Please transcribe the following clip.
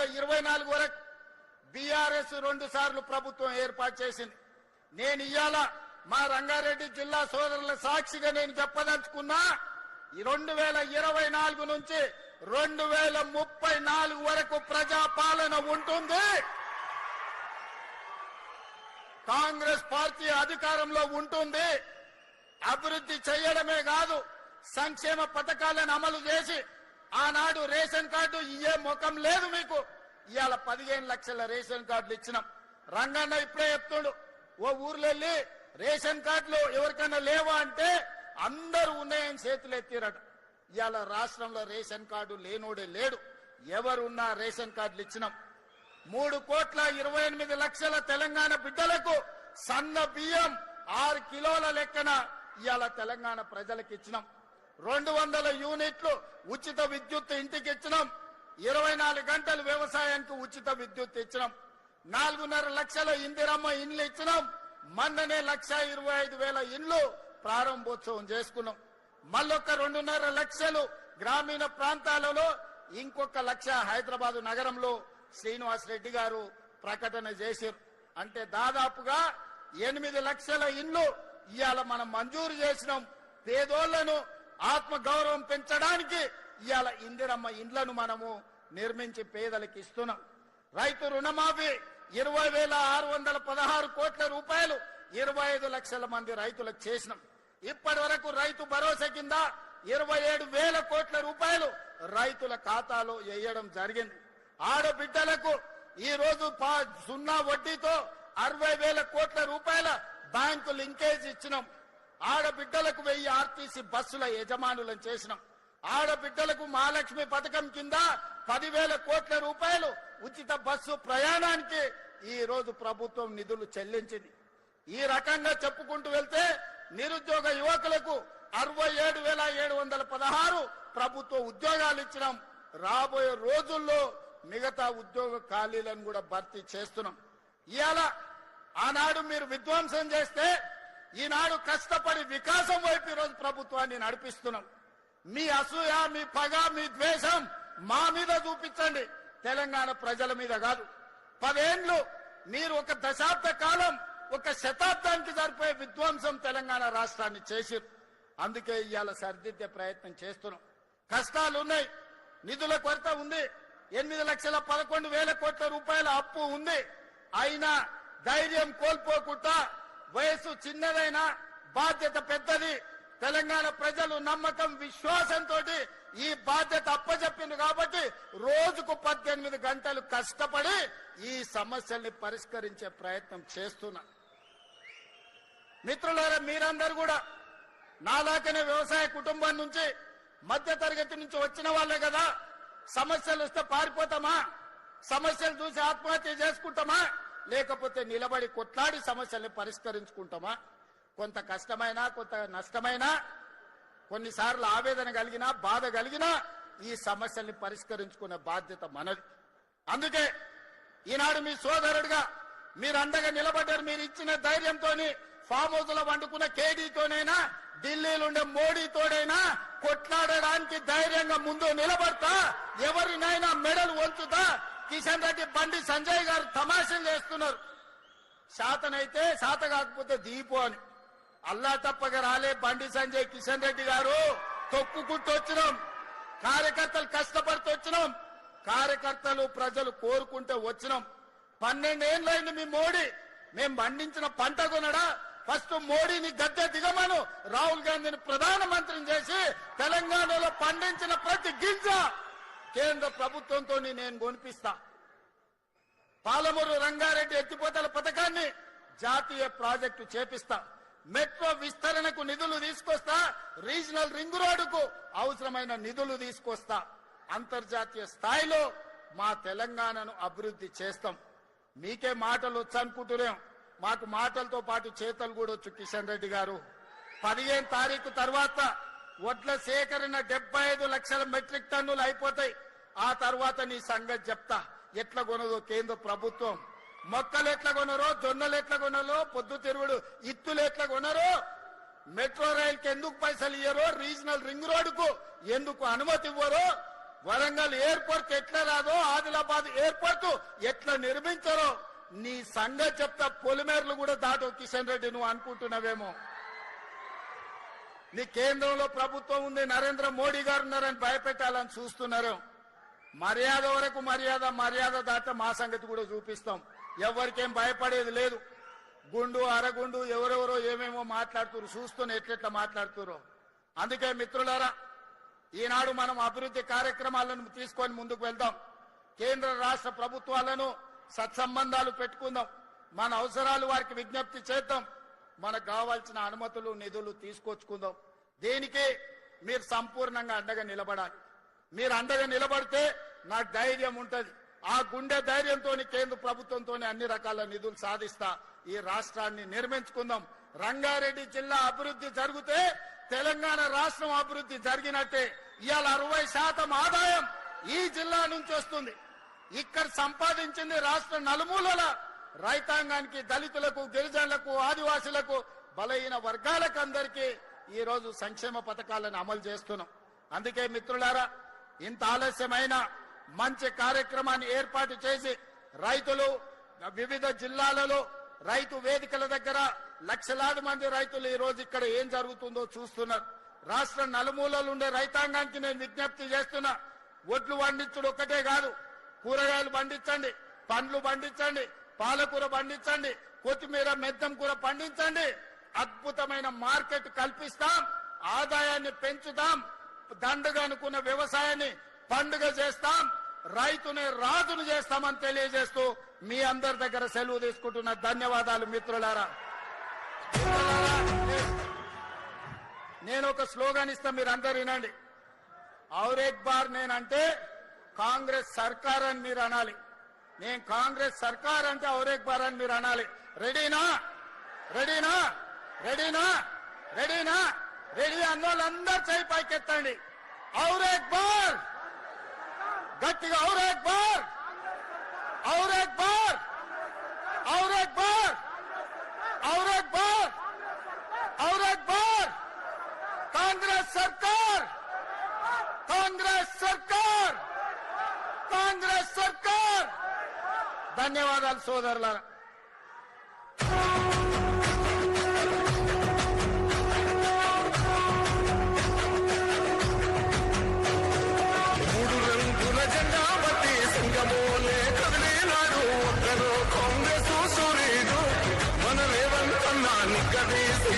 2024 వరకు బీఆర్ఎస్ 2 సార్లు ప్రభుత్వం ఏర్పాటు చేసింది. నేను ఇయ్యాల మా రంగారెడ్డి జిల్లా సోదరుల సాక్షిగా నేను చెప్పదలుచుకున్నా, 2024 నుంచి 2034 వరకు ప్రజాపాలన ఉంటుంది. కాంగ్రెస్ పార్టీ అధికారంలో ఉంటుంది. అభివృద్ధి చేయడమే కాదు, సంక్షేమ పథకాలను అమలు చేసి ఆనాడు రేషన్ కార్డు ఇయ్యే ముఖం లేదు మీకు. ఇవాళ 15 లక్షల రేషన్ కార్డులు ఇచ్చినాం. రంగన్న ఇప్పుడే చెప్తుండు, ఓ ఊర్లో వెళ్ళి రేషన్ కార్డులు ఎవరికైనా లేవా అంటే అందరూ ఉన్నాయని చేతులు ఎత్తిరట. ఇవాళ రాష్ట్రంలో రేషన్ కార్డు లేనోడే లేడు. ఎవరున్నా రేషన్ కార్డులు ఇచ్చినాం. 3,28,00,000 తెలంగాణ బిడ్డలకు సన్న బియ్యం 6 కిలోల లెక్కన ఇవాళ తెలంగాణ ప్రజలకు ఇచ్చినాం. 200 యూనిట్లు ఉచిత విద్యుత్ ఇంటికి ఇచ్చినాం. 24 గంటలు వ్యవసాయానికి ఉచిత విద్యుత్ ఇచ్చినాం. 4.5 లక్షల ఇందిరమ్మ ఇండ్లు ఇచ్చినాం. మొన్ననే 1,25,000 ఇండ్లు ప్రారంభోత్సవం చేసుకున్నాం. మళ్ళొక్క 2.5 లక్షలు గ్రామీణ ప్రాంతాలలో, ఇంకొక 1 లక్ష హైదరాబాద్ నగరంలో శ్రీనివాస్ రెడ్డి గారు ప్రకటన చేశారు. అంటే దాదాపుగా 8 లక్షల ఇండ్లు ఇవాళ మనం మంజూరు చేసినాం. పేదోళ్లను ఆత్మ గౌరవం పెంచడానికి ఇవాళ ఇందిరమ్మ ఇండ్లను మనము నిర్మించి పేదలకు ఇస్తున్నాం. రైతు రుణమాఫీ 20,616 కోట్ల రూపాయలు 25 లక్షల మంది రైతులకు చేసినాం. ఇప్పటి వరకు రైతు భరోసా కింద 27,000 కోట్ల రూపాయలు రైతుల ఖాతాలో వేయడం జరిగింది. ఆడబిడ్డలకు ఈ రోజు 0 వడ్డీతో 60,000 కోట్ల రూపాయల బ్యాంకు లింకేజ్ ఇచ్చినాం. ఆడబిడ్డలకు 1000 ఆర్టీసీ బస్సుల యజమానులను చేసినాం. ఆడబిడ్డలకు మహాలక్ష్మి పథకం కింద 10,000 కోట్ల రూపాయలు ఉచిత బస్సు ప్రయాణానికి ఈ రోజు ప్రభుత్వం నిధులు చెల్లించింది. ఈ రకంగా చెప్పుకుంటూ వెళ్తే నిరుద్యోగ యువకులకు 67,716 ప్రభుత్వ ఉద్యోగాలు ఇచ్చినాం. రాబోయే రోజుల్లో మిగతా ఉద్యోగ ఖాళీలను కూడా భర్తీ చేస్తున్నాం. ఇవాళ ఆనాడు మీరు విధ్వంసం చేస్తే ఈనాడు కష్టపడి వికాసం వైపు ఈరోజు ప్రభుత్వాన్ని నడిపిస్తున్నాం. మీ అసూయ, మీ పగ, మీ ద్వేషం మా మీద చూపించండి, తెలంగాణ ప్రజల మీద కాదు. 10 ఏళ్లు మీరు 1 దశాబ్ద కాలం 1 శతాబ్దానికి సరిపోయే విధ్వంసం తెలంగాణ రాష్ట్రాన్ని చేసిరు. అందుకే ఇవాళ సరిదిద్దే ప్రయత్నం చేస్తున్నాం. కష్టాలు ఉన్నాయి, నిధుల కొరత ఉంది, 8,11,000 కోట్ల రూపాయల అప్పు ఉంది. అయినా ధైర్యం కోల్పోకుండా, వయసు చిన్నదైనా బాధ్యత పెద్దది, తెలంగాణ ప్రజలు నమ్మకం విశ్వాసంతో ఈ బాధ్యత అప్పచెప్పింది కాబట్టి రోజుకు 18 గంటలు కష్టపడి ఈ సమస్యల్ని పరిష్కరించే ప్రయత్నం చేస్తున్నా. మిత్రులారా, మీరందరూ కూడా నాలాకనే వ్యవసాయ కుటుంబం నుంచి, మధ్య తరగతి నుంచి వచ్చిన వాళ్ళే కదా. సమస్యలు వస్తే పారిపోతామా? సమస్యలు చూసి ఆత్మహత్య చేసుకుంటామా? లేకపోతే నిలబడి కొట్లాడి సమస్యల్ని పరిష్కరించుకుంటామా? కొంత కష్టమైనా, కొంత నష్టమైనా, కొన్నిసార్లు ఆవేదన కలిగినా, బాధ కలిగినా ఈ సమస్యల్ని పరిష్కరించుకునే బాధ్యత మనది. అందుకే ఈనాడు మీ సోదరుడిగా మీరు అండగా నిలబడ్డారు. మీరు ఇచ్చిన ధైర్యంతో ఫామ్ హౌస్ లో వండుకున్న కేడీతోనైనా, ఢిల్లీలో ఉండే మోడీతోనైనా కొట్లాడడానికి ధైర్యంగా ముందు నిలబడతా, ఎవరినైనా మెడలు వంచుతా. కిషన్ రెడ్డి, బండి సంజయ్ గారు తమాషలు చేస్తున్నారు. శాతనైతే శాత కాకపోతే దీపు అని. అల్లా తప్పగా రాలే బండి సంజయ్, కిషన్ రెడ్డి గారు. తొక్కుకుంటూ వచ్చినాం, కార్యకర్తలు కష్టపడుతూ వచ్చినాం, కార్యకర్తలు ప్రజలు కోరుకుంటే వచ్చినాం. 12 ఏళ్ళైంది మీ మోడీ. మేము పండించిన పంట కొనడా? ఫస్ట్ మోడీని గద్దె దిగమను, రాహుల్ గాంధీని ప్రధానమంత్రిని చేసి తెలంగాణలో పండించిన ప్రతి గింజ కేంద్ర ప్రభుత్వంతో నేను కొనిపిస్తా. పాలమూరు రంగారెడ్డి ఎత్తిపోతల పథకాన్ని జాతీయ ప్రాజెక్టు చేపిస్తా. మెట్రో విస్తరణకు నిధులు తీసుకొస్తా. రీజనల్ రింగ్ రోడ్డుకు అవసరమైన నిధులు తీసుకొస్తా. అంతర్జాతీయ స్థాయిలో మా తెలంగాణను అభివృద్ధి చేస్తాం. మీకే మాటలు వచ్చు అనుకుంటున్నాం, మాకు మాటలతో పాటు చేతలు కూడా వచ్చు. కిషన్ రెడ్డి గారు, 15 తారీఖు తర్వాత వడ్ల సేకరణ 75 లక్షల మెట్రిక్ టన్నులు అయిపోతాయి. ఆ తర్వాత నీ సంగతి చెప్తా. ఎట్లా కొనదో కేంద్ర ప్రభుత్వం, మొక్కలు ఎట్లా కొనరో, జొన్నలు ఎట్లా కొనరో, పొద్దు తిరుగుడు ఇత్తులు ఎట్లా కొనరో, మెట్రో రైలుకి ఎందుకు పైసలు ఇయ్యరో, రీజనల్ రింగ్ రోడ్డుకు ఎందుకు అనుమతి ఇవ్వరో వరంగల్ ఎయిర్పోర్ట్ ఎట్లా రాదో ఆదిలాబాద్ ఎయిర్పోర్ట్ ఎట్లా నిర్మించారో నీ సంగతి చెప్తా పొలిమేర్లు కూడా దాటో కిషన్ రెడ్డి నువ్వు అనుకుంటున్నావేమో. నీ కేంద్రంలో ప్రభుత్వం ఉంది, నరేంద్ర మోడీ గారు ఉన్నారని భయపెట్టాలని చూస్తున్నారు. మర్యాద వరకు మర్యాద దాట మా సంగతి కూడా చూపిస్తాం. ఎవరికేం భయపడేది లేదు. గుండు అరగుండు ఎవరెవరో ఏమేమో మాట్లాడుతున్నారు, చూస్తూనే ఎట్లెట్లా మాట్లాడుతున్నారు. అందుకే మిత్రులారా, ఈనాడు మనం అభివృద్ధి కార్యక్రమాలను తీసుకొని ముందుకు వెళ్దాం. కేంద్ర రాష్ట్ర ప్రభుత్వాలను సత్సంబంధాలు పెట్టుకుందాం. మన అవసరాలు వారికి విజ్ఞప్తి చేద్దాం. మనకు కావాల్సిన అనుమతులు నిధులు తీసుకొచ్చుకుందాం. దీనికి మీరు సంపూర్ణంగా అండగా నిలబడాలి. మీరు అండగా నిలబడితే నాకు ధైర్యం ఉంటది. ఆ గుండె ధైర్యంతో కేంద్ర ప్రభుత్వంతో అన్ని రకాల నిధులు సాధిస్తా ఈ రాష్ట్రాన్ని నిర్మించుకుందాం. రంగారెడ్డి జిల్లా అభివృద్ధి జరిగితే తెలంగాణ రాష్ట్రం అభివృద్ధి జరిగినట్టే. ఇవాళ 60% ఆదాయం ఈ జిల్లా నుంచి వస్తుంది. ఇక్కడ సంపాదించింది రాష్ట్ర నలుమూలల రైతాంగానికి, దళితులకు, గిరిజనులకు, ఆదివాసులకు, బలహీన వర్గాలకు అందరికీ ఈ రోజు సంక్షేమ పథకాలను అమలు చేస్తున్నాం. అందుకే మిత్రులారా, ఇంత ఆలస్యమైన మంచి కార్యక్రమాన్ని ఏర్పాటు చేసి రైతులు వివిధ జిల్లాలలో రైతు వేదికల దగ్గర లక్షలాది మంది రైతులు ఈ రోజు ఇక్కడ ఏం జరుగుతుందో చూస్తున్నారు. రాష్ట్ర నలుమూలలు ఉండే రైతాంగానికి నేను విజ్ఞప్తి చేస్తున్నా, ఒడ్లు పండించుడు ఒక్కటే కాదు, కూరగాయలు పండించండి, పండ్లు పండించండి, పాలకూర పండించండి, కొత్తిమీర మెంతం కూర పండించండి. అద్భుతమైన మార్కెట్ కల్పిస్తాం, ఆదాయాన్ని పెంచుతాం, దండగా అనుకున్న వ్యవసాయాన్ని పండుగ చేస్తాం, రైతుని రాజును చేస్తామని తెలియజేస్తూ మీ అందరి దగ్గర సెలవు తీసుకుంటున్న ధన్యవాదాలు మిత్రులారా. నేను ఒక స్లోగన్ ఇస్తా, మీరు అందరు వినండి. ఔర్ ఏక్ బార్ నేనంటే కాంగ్రెస్ సర్కార్ అని మీరు అనాలి. నేను కాంగ్రెస్ సర్కార్ అంటే ఔర్ ఏక్ బార్ అని మీరు అనాలి. రెడీనా? రెడీనా? రెడీనా? రెడీనా? రెడీ అన్నోళ్ళందరూ చేయి పైకెత్తండి. ఔర్ ఏక్ బార్, గట్టిగా ఔర్ ఏక్ బార్, ఔర్ ఏక్ బార్, ఔర్ ఏక్ బార్, ఔర్ ఏక్ బార్, ఔర్ ఏక్ బార్. కాంగ్రెస్ సర్కార్, కాంగ్రెస్ సర్కార్, కాంగ్రెస్ సర్కార్. ధన్యవాదాలు సోదరులారా. కాంగ్రెస్ సూర్యుడు మన రేవంత్ అన్న నిగ్గదీసి